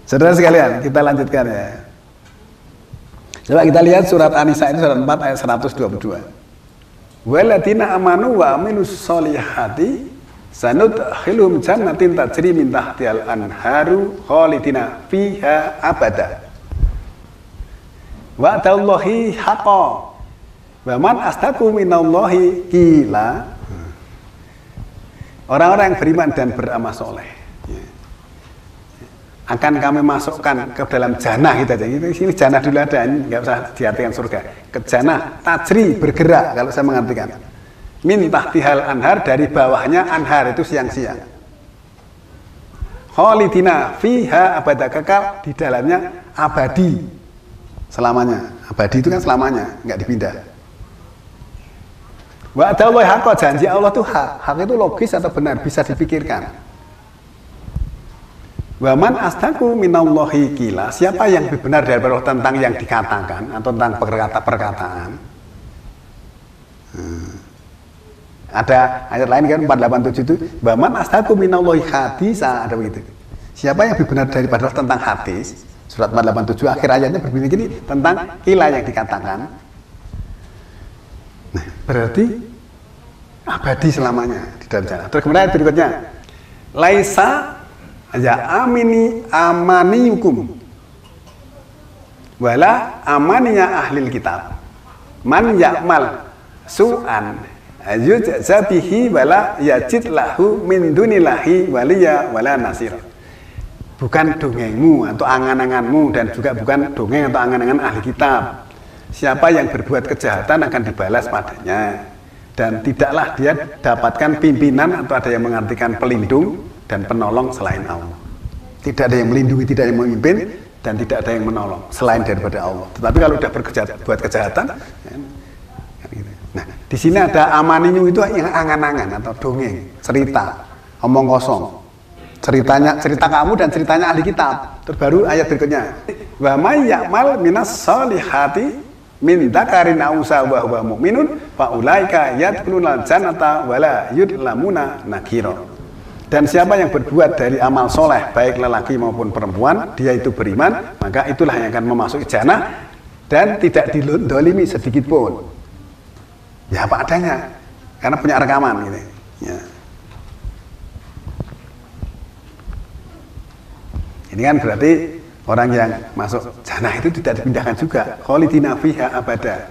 Saudara sekalian, kita lanjutkan ya. Coba kita lihat surat An-Nisa itu surat 4 ayat 122. Waladina amanu wa amilus solihati sanudkhilhum jannatin tajri min tahtihal anharu khalidina fiha abada. Wa'dallahi haqqan wa man asdaqu minallahi qila. Orang-orang yang beriman dan beramal soleh akan kami masukkan ke dalam jannah kita aja. Ini jannah dulu ada, ini nggak usah diartikan surga. Ke jannah, tajri, bergerak kalau saya mengartikan. Min tahtihal anhar, dari bawahnya anhar itu siang-siang. Khalidina fiha abada, kekal di dalamnya abadi selamanya. Abadi itu kan selamanya, nggak dipindah. Wa'dallahi haqqan, janji Allah itu hak. Hak itu logis atau benar, bisa dipikirkan. Waman asdaqu minallahi qila, siapa yang lebih benar daripada Allah tentang yang dikatakan atau tentang perkataan. Ada ayat lain kan 487 itu, waman asdaqu minallahi hadisa, ada begitu. Siapa yang lebih benar daripada Allah tentang hadis? Surat 487 akhir ayatnya berbunyi gini tentang qila yang dikatakan. Nah, berarti abadi selamanya di dalam jannah. Terus kemudian ayat berikutnya, laisa ya amaniyukum wala amaniya ahlil kitab man ya'mal su'an yujza bihi wala yajid lahu min dunillahi waliya wala nasir. Bukan dongengmu atau angan-anganmu, dan juga bukan dongeng atau angan-angan ahli kitab. Siapa yang berbuat kejahatan akan dibalas padanya, dan tidaklah dia dapatkan pimpinan atau ada yang mengartikan pelindung dan penolong selain Allah. Tidak ada yang melindungi, tidak ada yang memimpin, dan tidak ada yang menolong selain daripada Allah. Tetapi kalau sudah berbuat kejahatan, kan gitu. Nah, di sini ada amaniyu itu yang angan-angan atau dongeng, cerita, omong kosong. Cerita kamu dan ceritanya ahli kitab. Terus baru ayat berikutnya, wa may ya'mal minas solihati min dzakarin aw unsa wa huwa mu'minun fa ulaika yadkhulunal jannata wala yudlamuna nakira. Dan siapa yang berbuat dari amal soleh, baik lelaki maupun perempuan, dia itu beriman, maka itulah yang akan memasuki jannah dan tidak didolimi sedikit pun. Ya apa adanya, karena punya rekaman gitu. Ya. Ini kan berarti orang yang masuk jannah itu tidak dipindahkan juga. Khalidina fiha abada.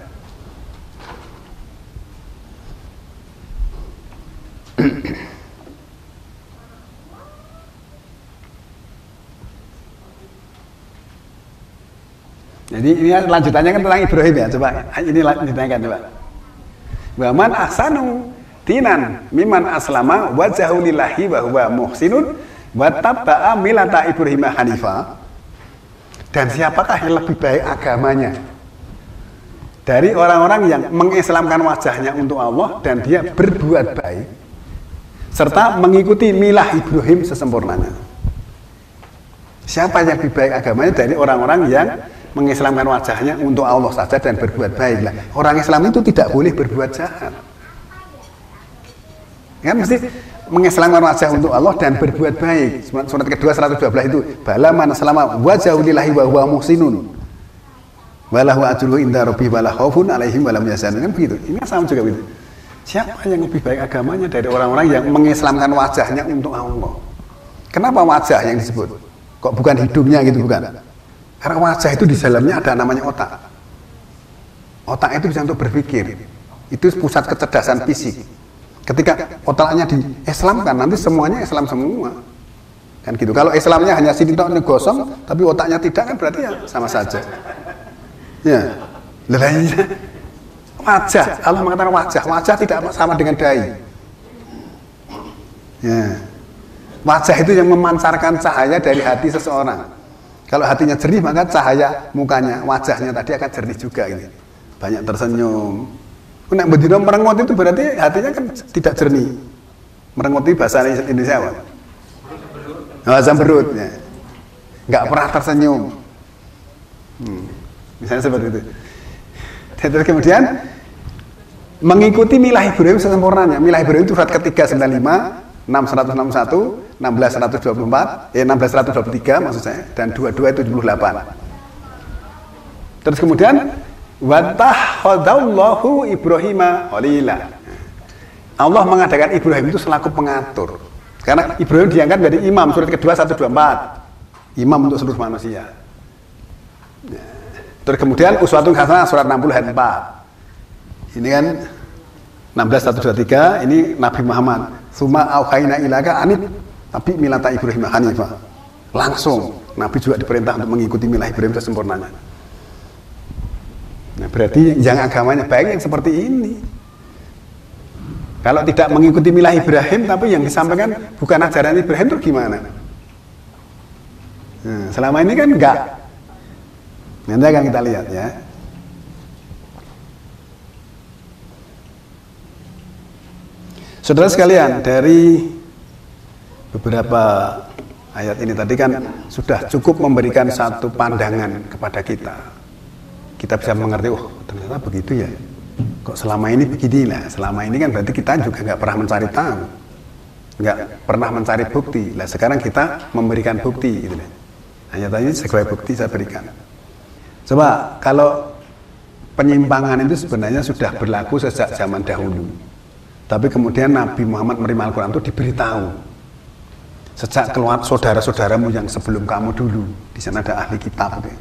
Jadi ini lanjutannya kan tentang Ibrahim ya, coba ini lanjutannya coba. Waman ahsanu dinan miman aslama wajhahu lillahi wa huwa muhsinun wa taba'a millata Ibrahim hanifa. Dan siapakah yang lebih baik agamanya dari orang-orang yang mengislamkan wajahnya untuk Allah dan dia berbuat baik serta mengikuti milah Ibrahim sesempurnanya. Siapa yang lebih baik agamanya dari orang-orang yang mengislamkan wajahnya untuk Allah saja dan berbuat baik. Lah, orang Islam itu tidak boleh berbuat jahat. Kan mesti mengislamkan wajah untuk Allah dan berbuat baik. Surat kedua 112 itu, bala man aslama wajhahu lillahi wa huwa muhsinun walahu ajruhu inda rabbih wala khaufun alaihim wa lam yahzanun. Kan begitu. Ini sama juga begitu. Siapa yang lebih baik agamanya dari orang-orang yang mengislamkan wajahnya untuk Allah? Kenapa wajah yang disebut? Kok bukan hidungnya gitu, bukan? Karena wajah itu di dalamnya ada namanya otak. Otak itu bisa untuk berpikir. Itu pusat kecerdasan fisik. Ketika otaknya di-Islamkan, nanti semuanya Islam semua. Kan gitu. Kalau Islamnya hanya sidik-sidik gosong, tapi otaknya tidak, kan berarti ya sama saja. Ya. Lainnya wajah, Allah mengatakan wajah tidak sama dengan dai. Ya. Wajah itu yang memancarkan cahaya dari hati seseorang. Kalau hatinya jernih, maka cahaya mukanya, wajahnya tadi akan jernih juga gitu. Banyak tersenyum. Nek bedino merengut itu berarti hatinya kan tidak jernih. Merengut itu bahasa Indonesia apa? Zamberut ya. Enggak pernah tersenyum. Misalnya seperti itu. Terus kemudian mengikuti milah Ibrahim sesempurnanya. Milah Ibrahim itu surat ketiga 95, 6161, 1623 maksud saya, dan 2278. Terus kemudian wattakhadallahu Ibrahima khalila. Allah mengadakan Ibrahim itu selaku pengatur. Karena Ibrahim diangkat menjadi imam, surat kedua 124. Imam untuk seluruh manusia. Terus kemudian uswatun hasanah surat 60 ayat 4. Ini kan 16123, ini Nabi Muhammad. Suma auhayna ilaka anit tapi milata Ibrahim hanifah. Langsung Nabi juga diperintah untuk mengikuti milah Ibrahim sesempurnanya. Nah, berarti yang agamanya baik yang seperti ini. Kalau tidak mengikuti milah Ibrahim tapi yang disampaikan bukan ajaran Ibrahim, itu gimana? Nah, selama ini kan enggak. Nanti akan kita lihat ya. Saudara sekalian, dari beberapa ayat ini tadi kan sudah cukup memberikan satu pandangan kepada kita. Kita bisa mengerti, oh ternyata begitu ya. Kok selama ini beginilah. Selama ini kan berarti kita juga nggak pernah mencari tahu, nggak pernah mencari bukti. Nah sekarang kita memberikan bukti. Gitu. Ayat ini sebagai bukti saya berikan. Coba kalau penyimpangan itu sebenarnya sudah berlaku sejak zaman dahulu. Tapi kemudian Nabi Muhammad menerima Al-Quran itu diberitahu. Sejak keluar saudara-saudaramu yang sebelum kamu dulu. Di sana ada ahli kitab. Gitu.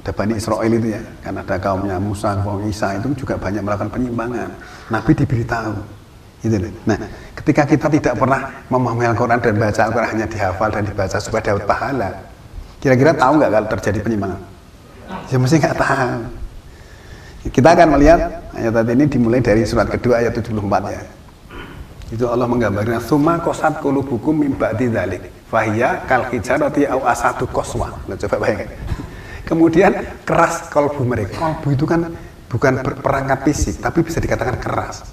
Ada Bani Israel itu ya. Kan ada kaumnya Musa, kaum Isa itu juga banyak melakukan penyimpangan. Nabi diberitahu. Gitu. Nah, ketika kita tidak pernah memahami Al-Quran dan baca Al-Quran hanya dihafal dan dibaca supaya dapat pahala. Kira-kira tahu nggak kalau terjadi penyimpangan? Ya mesti nggak tahu. Kita akan melihat ayat ini dimulai dari surat kedua ayat 74 ya. Itu Allah menggambarkan summa qasat qulubukum min ba'di dzalik fahiya kal hijarati aw asadu qaswa. Nah, coba bayangkan. Kemudian keras kalbu mereka. Kalbu itu kan bukan berperangkat fisik tapi bisa dikatakan keras.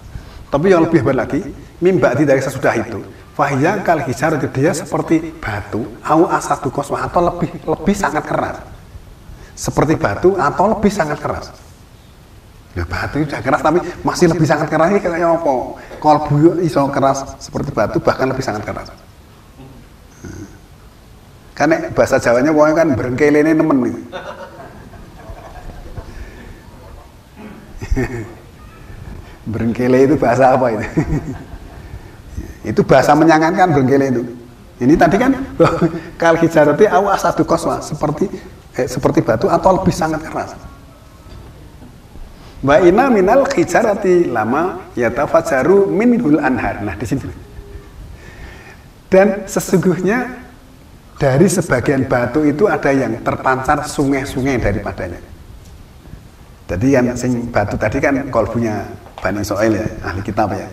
Tapi yang lebih hebat lagi, min ba'di dari sesudah itu fahiya kal hijarati, dia seperti batu aw asadu qaswa atau lebih sangat keras. Seperti batu atau lebih sangat keras. Ya, batu itu sudah keras tapi masih lebih sangat keras ini kayak apa? Kalbu iso keras seperti batu bahkan lebih sangat keras. Karena bahasa Jawanya pokoknya kan berengkele ini nemen nih. Berengkele itu bahasa apa itu? Itu bahasa menyangankan berengkele itu. Ini tadi kan kal hijarati aw asadu qaswa, seperti batu atau lebih sangat keras. Wa inna minal hijarati lama yatafajaru minhul anhar. Nah, di sini. Dan sesungguhnya dari sebagian batu itu ada yang terpancar sungai-sungai daripadanya. Jadi yang batu tadi kan kalbunya Bani Israil ya, ahli kitab ya.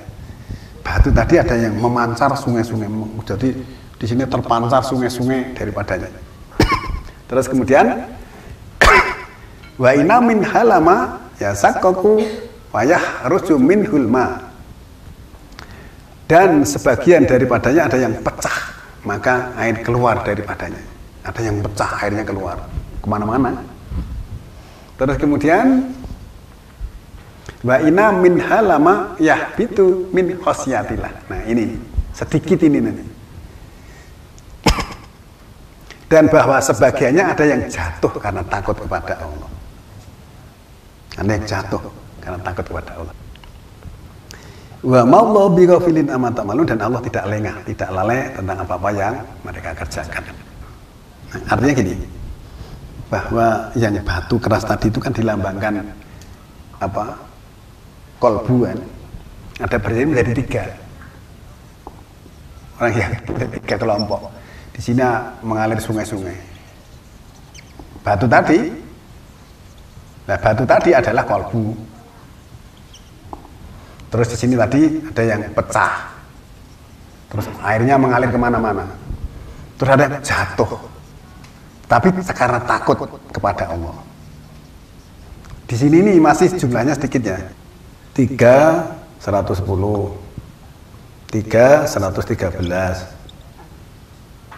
Batu tadi ada yang memancar sungai-sungai. Jadi di sini terpancar sungai-sungai daripadanya. Terus kemudian wa inna min halama ya sakkaku wayah ruju minhul ma, dan sebagian daripadanya ada yang pecah maka air keluar daripadanya, ada yang pecah airnya keluar kemana-mana. Terus kemudian wa inna min halama yahbitu min khosyatillah. Nah ini sedikit ini nanti. Dan bahwa sebagiannya ada yang jatuh karena takut kepada Allah. Ada yang jatuh karena takut kepada Allah. Wa ma'allahu bighafilin amma ta'malun, dan Allah tidak lengah, tidak lalai tentang apa-apa yang mereka kerjakan. Nah, artinya gini, bahwa yang batu keras tadi itu kan dilambangkan apa? Kolbu kan. Ada berarti menjadi 3. Orang yang 3 kelompok. Di sini mengalir sungai-sungai. Batu tadi, nah batu tadi adalah kolbu. Terus di sini tadi ada yang pecah. Terus airnya mengalir kemana-mana. Terus ada yang jatuh. Tapi karena takut kepada Allah. Di sini ini masih jumlahnya sedikit ya. 3, 110, 3, 113.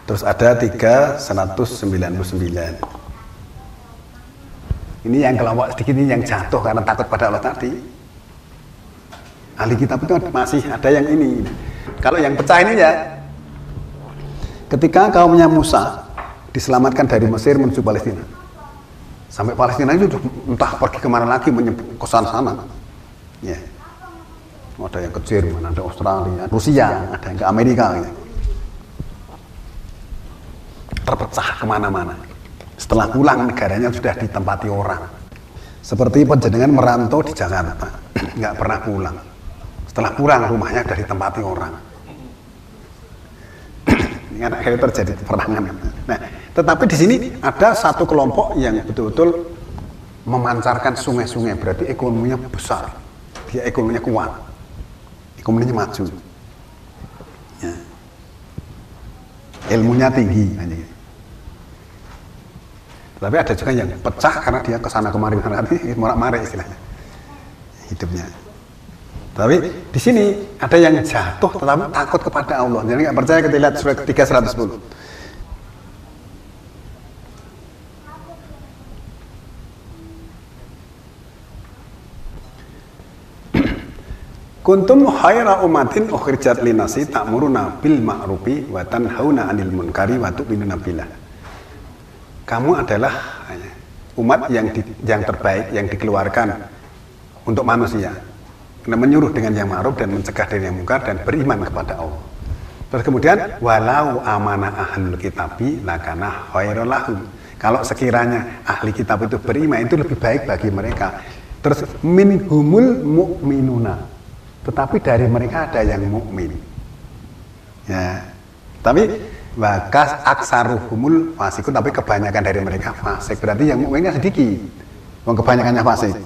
Terus ada 3, 199. Ini yang kelompok sedikit ini yang jatuh karena takut pada Allah tadi. Ahli kitab itu masih ada yang ini. Kalau yang pecah ini ya, Ketika kaumnya Musa diselamatkan dari Mesir menuju Palestina, sampai Palestina itu entah pergi kemana lagi, ke sana. Ya. Ada yang ke Jerman, ada Australia, Rusia, ada yang ke Amerika. Ya. Terpecah kemana-mana. Setelah pulang negaranya sudah ditempati orang. Seperti panjenengan merantau di Jakarta, nggak pernah pulang. Setelah pulang rumahnya sudah ditempati orang. Ini kan akhirnya terjadi peperangan. Nah, tetapi di sini ada satu kelompok yang betul-betul memancarkan sungai-sungai, berarti ekonominya besar, dia ekonominya kuat, ekonominya maju, ya. Ilmunya tinggi. Tapi ada juga yang pecah karena dia kesana kemari, morak-marik istilahnya hidupnya. Tapi di sini ada yang jatuh tetapi takut kepada Allah. Jadi nggak percaya, kita lihat surat ketiga 110. Kuntum khaira ummatin ukhrijat linasi ta'muruna bil ma'rufi wa tanhauna 'anil munkari wa tu'minuna billah. Kamu adalah umat yang terbaik yang dikeluarkan untuk manusia, menyuruh dengan yang ma'ruf dan mencegah dari yang munkar dan beriman kepada Allah. Terus kemudian walau amana ahlul kitabi lakana khairul lahum. Kalau sekiranya ahli kitab itu beriman, itu lebih baik bagi mereka. Terus minhumul mu'minuna, tetapi dari mereka ada yang mukmin. Ya. Tapi wakas aksaruhumul fasikun, tapi kebanyakan dari mereka fasik. Berarti yang mukminnya sedikit. Kebanyakannya fasik.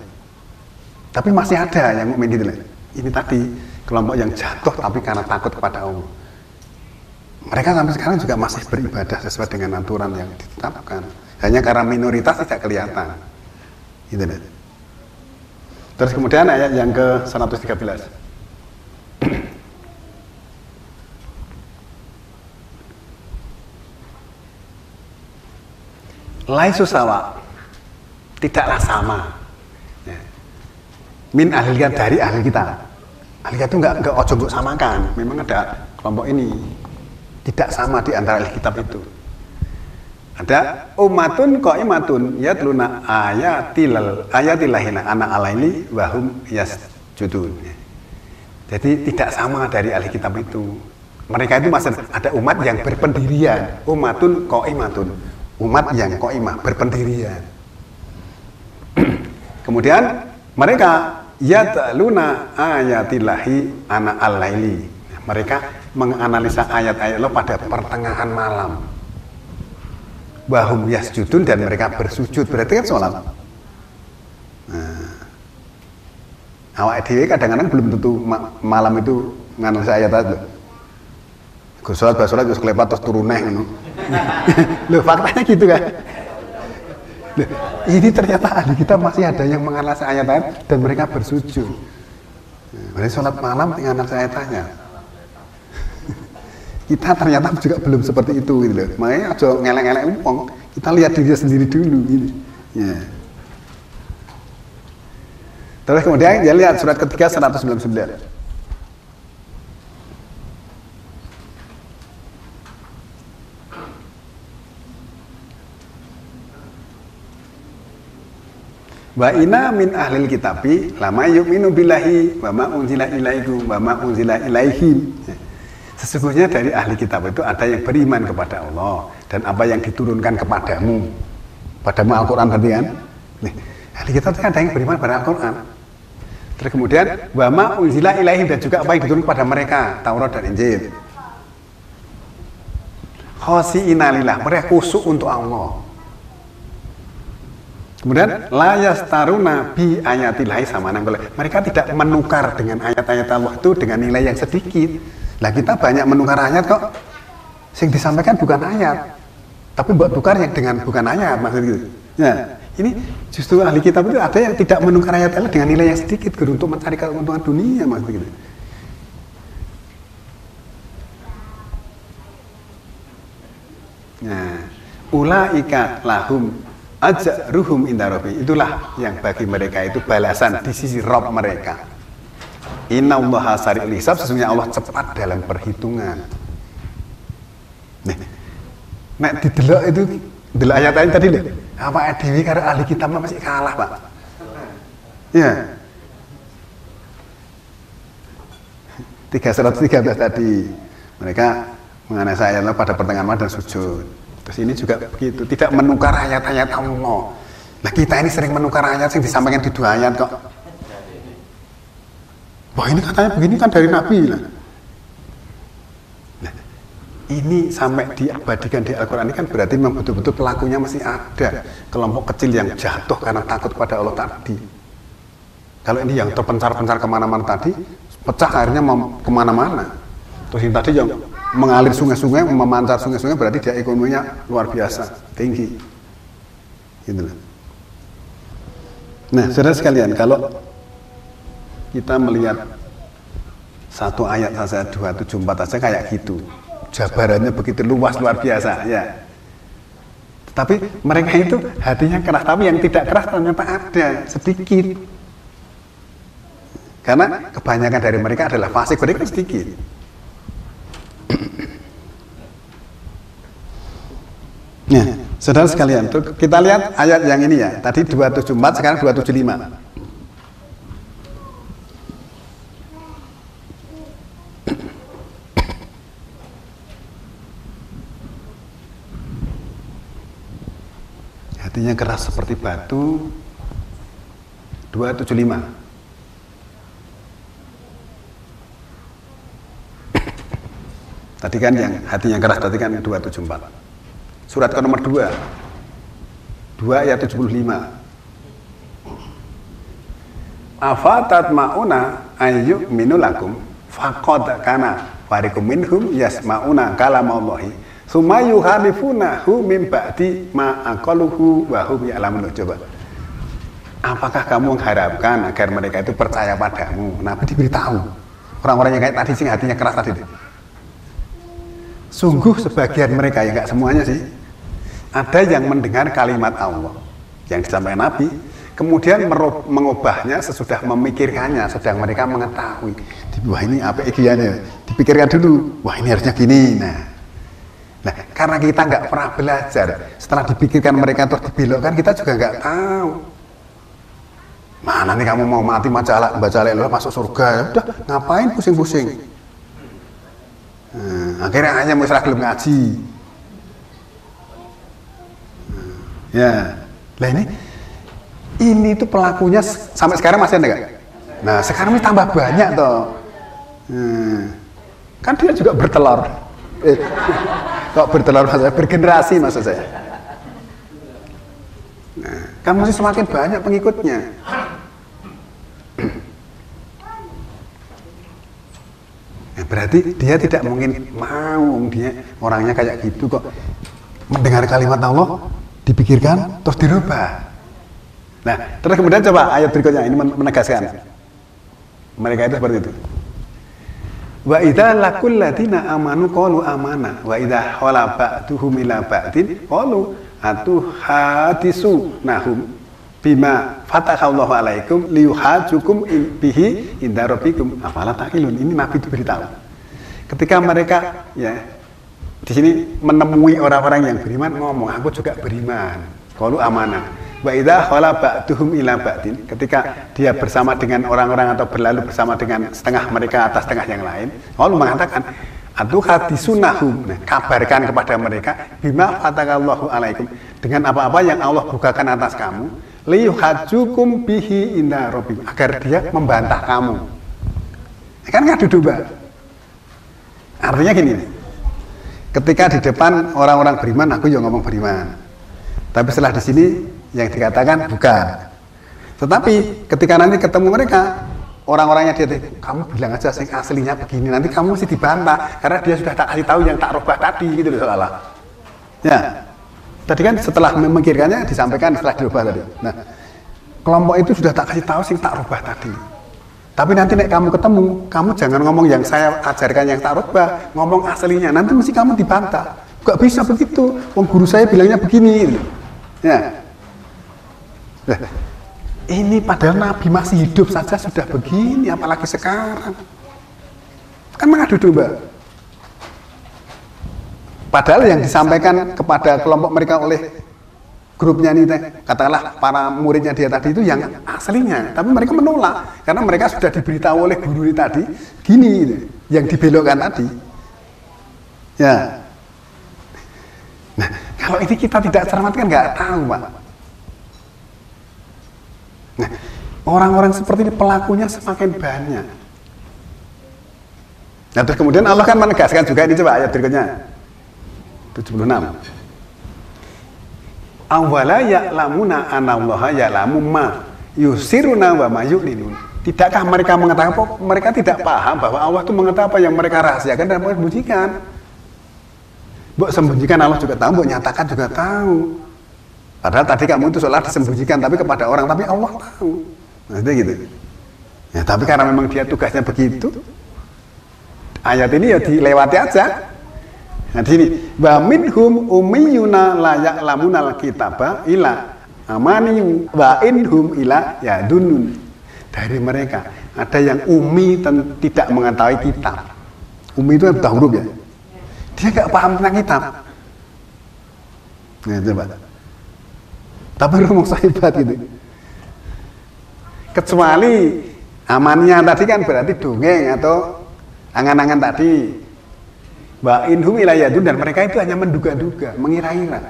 Tapi masih ada yang mukmin gitu. Ini tadi kelompok yang jatuh tapi karena takut kepada Allah. Mereka sampai sekarang juga masih beribadah sesuai dengan aturan yang ditetapkan. Hanya karena minoritas tidak kelihatan. Gitu. Terus kemudian ayat yang ke 113. Laisu sawa, tidaklah sama. Ya. Min ahli kita, dari ahli kita. Ahli kita itu enggak ojo untuk samakan. Memang ada kelompok ini tidak sama di antara ahli kitab itu. Ada umatun qaimatun yatluna ayatilahina ana alaili wahum yasjudun. Jadi tidak sama dari ahli kitab itu. Mereka itu masih ada umat yang berpendirian, umatun qaimatun. Umat yang qaimah, berpendirian. Kemudian mereka yatluna ayatillahi ana al-laili. Mereka menganalisa ayat-ayat Allah pada pertengahan malam. Wahum yasjudun, dan mereka bersujud, berarti kan sholat. Nah, awak dhewe kadang-kadang belum tentu malam itu nganalisa ayat-ayat. Gus sholat, terus kelepat terus turun neh ngono. Loh, faktanya gitu kan. Loh, ini ternyata ahli kita masih ada yang menganalisa ayat-ayat dan mereka bersujud. Berarti sholat malam menganalisa ayat-ayat. Kita ternyata juga belum seperti itu gitu loh. Makanya aja ngelek-ngelek wong, kita lihat diri sendiri dulu gitu. Ya. Terus kemudian dia lihat surat ketiga 199. Wa inna min ahlil kitabi lama yu'minu billahi wa ma unzila ilaikum wa ma unzila ilaihim. Sesungguhnya dari ahli kitab itu ada yang beriman kepada Allah dan apa yang diturunkan kepadamu. Padamu Al-Quran berarti kan? Ahli kitab itu ada yang beriman pada Al-Quran. Terus kemudian wa ma unzila ilaihim, dan juga apa yang diturunkan kepada mereka, Taurat dan Injil. Khosi'ina lillah, mereka khusyuk untuk Allah. Kemudian layas taruna bi ayatillahi samanan, mereka tidak menukar dengan ayat-ayat Allah itu dengan nilai yang sedikit. Lah kita banyak menukar ayat kok. Sing disampaikan bukan ayat, tapi buat tukar yang dengan bukan ayat, maksud gitu. Ya, ini justru ahli kitab itu ada yang tidak menukar ayat Allah dengan nilai yang sedikit untuk mencari keuntungan dunia, maksud gitu. Nah, ulaika lahum ajruhum inda rabbi, itulah yang bagi mereka itu balasan di sisi Rabb mereka. Innallaha sari'ul hisab, sesungguhnya Allah cepat dalam perhitungan. Nih, nek didelok itu delok ayat tadi lho. Apa dhewe karo ahli kitab masih kalah, Pak. Ya. 313 tadi. Mereka mengenai ayat pada pertengahan dan sujud. Terus ini juga begitu, tidak menukar ayat-ayat Allah. Nah kita ini sering menukar ayat yang disampaikan di 2 ayat kok. Wah ini katanya begini kan dari Nabi lah. Nah, ini sampai diabadikan di Al-Quran ini kan berarti memang betul-betul pelakunya masih ada kelompok kecil yang jatuh karena takut kepada Allah tadi. Kalau ini yang terpencar-pencar kemana-mana tadi, pecah akhirnya kemana-mana. Terus yang tadi yang mengalir sungai-sungai, memancar sungai-sungai berarti dia ekonominya luar biasa, tinggi. Gitu loh. Nah, saudara sekalian, kalau kita melihat satu ayat saja 274 saja kayak gitu, jabarannya begitu luas luar biasa, ya. Tapi mereka itu hatinya keras, tapi yang tidak keras ternyata ada sedikit. Karena kebanyakan dari mereka adalah fasik, mereka sedikit. Nah, saudara sekalian, kita lihat ayat yang ini ya. Tadi 274, sekarang 275. Hatinya keras seperti batu. 275. Tadi kan yang hatinya keras, tadi kan 274. Surat ke nomor 2 ayat 75. Afatat ma'una ayyuk minulakum faqad kana fariqum minhum yasma'una kalamallahi summa yuhalifunahu min ba'di ma aqaluhu wa hum ya'lamun. Coba, apakah kamu mengharapkan agar mereka itu percaya padamu? Nabi diberitahu orang-orang yang kayak tadi sih hatinya keras tadi. Sungguh sebagian mereka, ya nggak semuanya sih, ada yang mendengar kalimat Allah yang disampaikan Nabi, kemudian mengubahnya sesudah memikirkannya, sedang mereka mengetahui, wah ini apa ikiannya, dipikirkan dulu, wah ini harusnya gini. Nah, karena kita nggak pernah belajar, setelah dipikirkan mereka terus dibelokkan, kita juga nggak tahu. Mana nih kamu mau mati baca la masuk surga, ya udah ngapain pusing-pusing. Akhirnya hanya musyrah belum ngaji. Ya, lah ini tuh pelakunya sampai sekarang masih ada nggak? Nah sekarang ini tambah banyak toh. Kan dia juga bertelur. Kok bertelur maksud saya? Bergenerasi maksud saya. Nah, kan masih semakin banyak pengikutnya. Ya, berarti dia tidak mungkin mau, dia orangnya kayak gitu kok, mendengar kalimat Allah dipikirkan terus dirubah. Nah terus kemudian coba ayat berikutnya ini menegaskan mereka itu seperti itu. Wa idza laqul ladina amanu qalu amana wa idza khala ba'duhum ila ba'din qalu atuhadisunahum bima fatahallahu alaikum liyuhajukum bihi inda rabbikum afala taqilun. Ini Nabi itu beritahu ketika mereka ya di sini menemui orang-orang yang beriman ngomong, aku juga beriman, qalu amanah wa idza khala ba'duhum ila ba'din, ketika dia bersama dengan orang-orang atau berlalu bersama dengan setengah mereka atas setengah yang lain, qalu mengatakan atuhadisunahum, kabarkan kepada mereka bima fatahallahu alaikum, dengan apa-apa yang Allah bukakan atas kamu, liyuhajukum bihi inda rabbikum, agar dia membantah kamu. Kan ngadu domba. Artinya gini, ketika di depan orang-orang beriman, aku yang ngomong beriman. Tapi setelah di sini yang dikatakan bukan. Tetapi ketika nanti ketemu mereka, orang-orangnya dia, kamu bilang aja sing aslinya begini, nanti kamu mesti dibantah karena dia sudah tak kasih tahu yang tak rubah tadi gitu loh soalnya. Ya. Tadi kan setelah memikirkannya disampaikan setelah dirubah tadi. Nah, kelompok itu sudah tak kasih tahu sing tak rubah tadi. Tapi nanti nek kamu ketemu, kamu jangan ngomong yang saya ajarkan yang tak rubah, ngomong aslinya. Nanti mesti kamu dibantah. Gak bisa begitu. Wong guru saya bilangnya begini. Ya. Nah, ini padahal Nabi masih hidup saja sudah begini, apalagi sekarang. Kan mengadu domba. Padahal yang disampaikan kepada kelompok mereka oleh grupnya ini, katakanlah para muridnya dia tadi itu yang aslinya, tapi mereka menolak karena mereka sudah diberitahu oleh guru ini tadi, gini yang dibelokkan tadi. Ya. Nah, kalau ini kita tidak cermat kan nggak tahu, Pak. Nah, orang-orang seperti ini pelakunya semakin banyak. Nah, terus kemudian Allah kan menegaskan juga ini, coba ayat berikutnya 76. Awala ya'lamuna anallaha ya'lamu ma yusiruna wa ma yu'linun. Tidakkah mereka mengetahui, mereka tidak paham bahwa Allah itu mengetahui apa yang mereka rahasiakan dan mereka sembunyikan. Mbok sembunyikan Allah juga tahu, mbok nyatakan juga tahu. Padahal tadi kamu itu seolah disembunyikan tapi kepada orang, tapi Allah tahu. Nah, gitu. Ya, tapi karena memang dia tugasnya begitu, ayat ini ya dilewati aja. Nah, di sini wa minhum ummiyuna la ya'lamunal kitaba ila amani wa inhum ila yadunun. Dari mereka ada yang ummi tidak mengetahui kitab. Ummi itu buta huruf ya. Dia nggak paham tentang kitab. Nah, coba. Tapi rumah sahibat gitu. Kecuali amannya tadi kan berarti dongeng atau angan-angan tadi. Wa inhum ila yadun, dan mereka itu hanya menduga-duga, mengira-ira.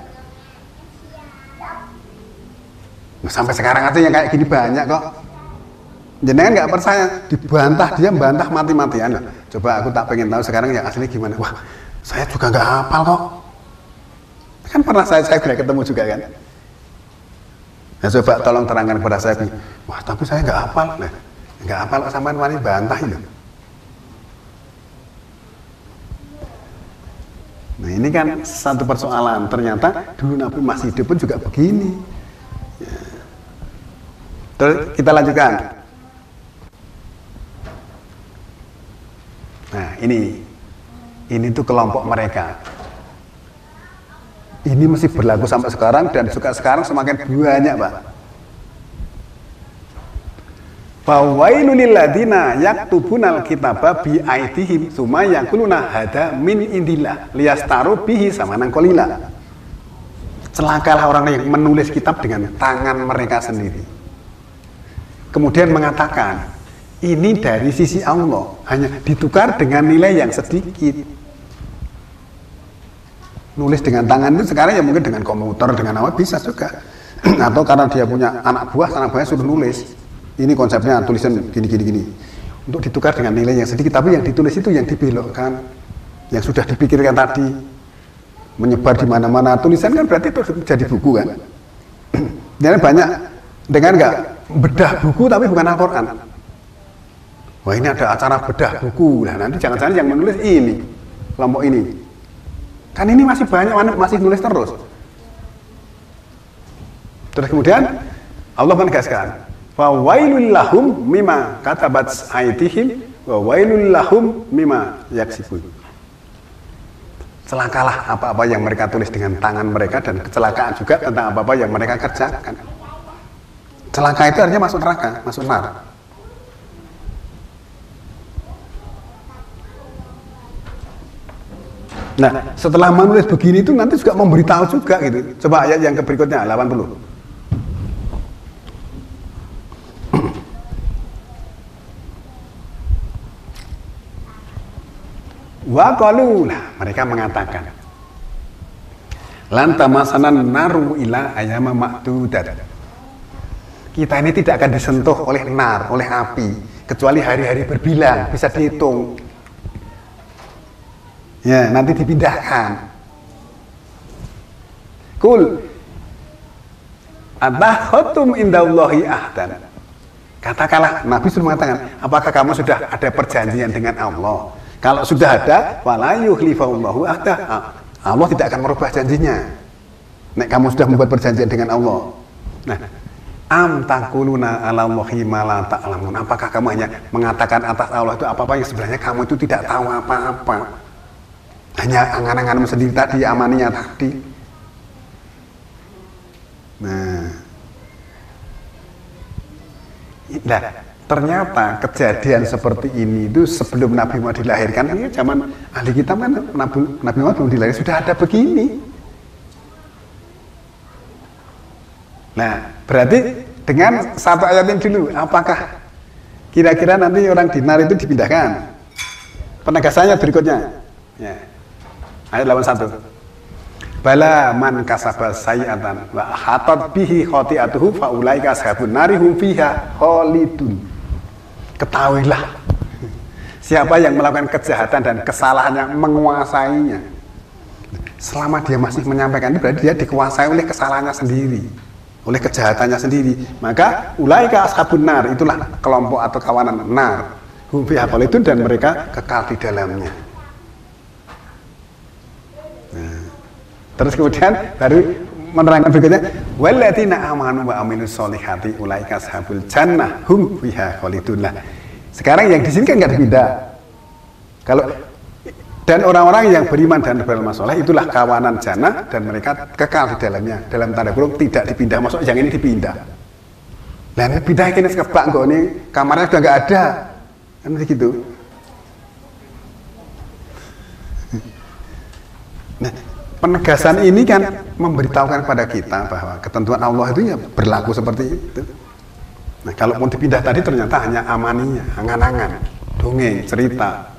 Nah, sampai sekarang aja yang kayak gini banyak kok. Jenengan nggak percaya, dibantah, dia membantah mati-matian. Coba aku tak pengen tahu sekarang yang asli gimana. Wah, saya juga nggak hafal kok. Kan pernah saya sudah ketemu juga kan. Nah, coba tolong terangkan kepada saya. Wah, tapi saya nggak hafal. Nah, nggak hafal kok sampean wani bantah itu. Nah, ini kan satu persoalan. Ternyata dulu Nabi masih hidup pun juga begini. Ya. Terus kita lanjutkan. Nah, ini tuh kelompok mereka. Ini masih berlaku sampai sekarang, dan juga sekarang semakin banyak, Pak. Fawailul lil ladina yaktubunal kitaba bi aidihim tsumma yaquluna hada min indillah liyastaru bihi samanan qalila. Celakalah orang yang menulis kitab dengan tangan mereka sendiri. Kemudian mengatakan, ini dari sisi Allah, hanya ditukar dengan nilai yang sedikit. Nulis dengan tangan itu sekarang ya mungkin dengan komputer, dengan apa bisa juga. Atau karena dia punya anak buahnya suruh nulis. Ini konsepnya tulisan gini. Untuk ditukar dengan nilai yang sedikit, tapi yang ditulis itu yang dibelokkan, yang sudah dipikirkan tadi, menyebar di mana-mana. Tulisan kan berarti itu jadi buku kan. Jadi banyak, dengan nggak bedah buku tapi bukan Al-Quran. Wah, ini ada acara bedah buku. Nah, nanti jangan-jangan yang menulis ini, kelompok ini. Kan ini masih banyak, masih nulis terus. Terus kemudian Allah menegaskan, fa wailul lahum mimma katabat aydihim wa wailul lahum mimma yaksibun. Celakalah apa-apa yang mereka tulis dengan tangan mereka, dan kecelakaan juga tentang apa-apa yang mereka kerjakan. Celaka itu artinya masuk neraka, masuk neraka. Nah, setelah menulis begini itu nanti juga memberitahu juga gitu. Coba ayat yang berikutnya 80. Wa qalu, mereka mengatakan, lan tamasanan naru ila ayyama ma'dudat. Kita ini tidak akan disentuh oleh nar, oleh api, kecuali hari-hari berbilang, bisa dihitung. Ya, nanti dipindahkan. Kul atakhatum indallahi ahdan. Katakanlah, Nabi sudah mengatakan, apakah kamu sudah ada perjanjian dengan Allah? Kalau sudah ada, wala yukhlifallahu ahdah. Allah tidak akan merubah janjinya. Nek kamu sudah membuat perjanjian dengan Allah. Nah, am taquluna 'alallahi ma la ta'lamun. Apakah kamu hanya mengatakan atas Allah itu apa-apa yang sebenarnya kamu itu tidak tahu apa-apa? Hanya angan-anganmu sendiri tadi, amaninya tadi. Nah, ternyata kejadian seperti ini itu sebelum Nabi Muhammad dilahirkan, ini zaman ahli kitab kan Nabi Muhammad belum dilahirkan sudah ada begini. Nah, berarti dengan satu ayat ini dulu, apakah kira-kira nanti orang dinar itu dipindahkan? Penegasannya berikutnya. Ya. Ayat 81. Bala man kasaba sayi'atan wa hatat bihi khati'atuhu fa ulaika ashabun nari hum fiha khalidun. Ketahuilah, siapa yang melakukan kejahatan dan kesalahannya menguasainya, selama dia masih menyampaikan itu berarti dia dikuasai oleh kesalahannya sendiri, oleh kejahatannya sendiri. Maka ulaika ashabun nar, itulah kelompok atau kawanan nar, hum fiha khalidun, dan mereka kekal di dalamnya. Terus kemudian baru menerangkan berikutnya, walladzina amanu wa amilus solihati ulaika ashabul jannah hum fiha khalidun. Lah, sekarang yang di sini kan nggak dipindah. Kalau dan orang-orang yang beriman dan beramal soleh itulah kawanan jannah dan mereka kekal di dalamnya. Dalam tanda kurung tidak dipindah. Maksud yang ini dipindah. Lah ini pindah kini sekebak kok, ini kamarnya sudah nggak ada. Kan begitu. Nah, penegasan ini kan memberitahukan kepada kita bahwa ketentuan Allah itu ya berlaku seperti itu. Nah, kalau mau dipindah tadi ternyata hanya amaninya, angan-angan, dongeng, cerita.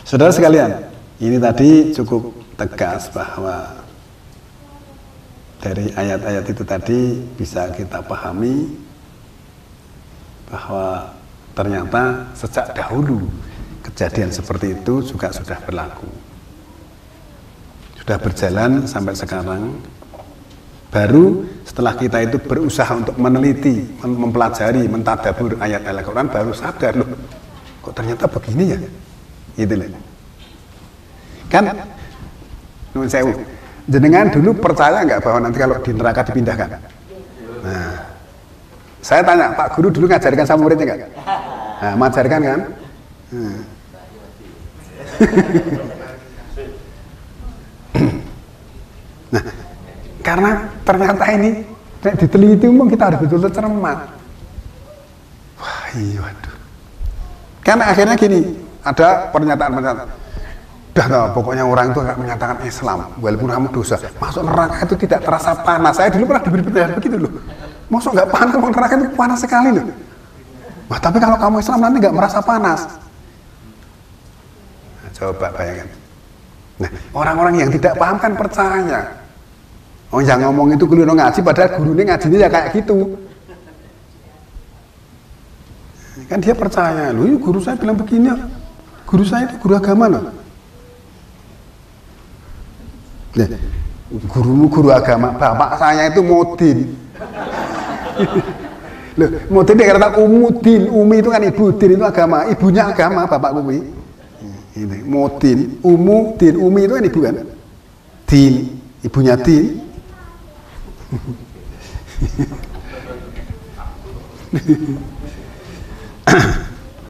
Saudara sekalian, ini tadi cukup tegas bahwa dari ayat-ayat itu tadi bisa kita pahami bahwa ternyata sejak dahulu kejadian seperti itu juga sudah berlaku, sudah berjalan sampai sekarang. Baru setelah kita itu berusaha untuk meneliti, mempelajari, mentadabur ayat-ayat Al-Quran, baru sadar, loh kok ternyata begini ya, gitu loh. Kan nun sewu, jenengan dulu percaya nggak bahwa nanti kalau di neraka dipindahkan? Nah, saya tanya, Pak Guru dulu ngajarkan sama muridnya nggak? Nah, mengajarkan kan? Nah, karena ternyata ini diteliti umum, kita harus betul-betul cermat. Wah, iya, waduh. Kan akhirnya gini, ada pernyataan-pernyataan. Dah, pokoknya orang itu nggak menyatakan Islam, walaupun kamu dosa, masuk neraka itu tidak terasa panas. Saya dulu pernah diberi pertanyaan begitu loh. Masuk nggak panas, masuk neraka itu panas sekali loh. Wah, tapi kalau kamu Islam nanti nggak merasa panas. Nah, coba bayangkan. Nah, orang-orang yang tidak paham kan percaya. Oh, yang ngomong itu keliru ngaji, padahal gurunya ngajinya ya kayak gitu. Kan dia percaya, loh guru saya bilang begini, guru saya itu guru agama loh. Nah, gurumu guru agama, bapak saya itu Mudin. Loh, Mudin dia kata Umudin, Umi itu kan ibu, Din itu agama, ibunya agama, bapak Umi. Ini Mudin, Umudin, Umi itu kan ibu kan? Din, ibunya Din.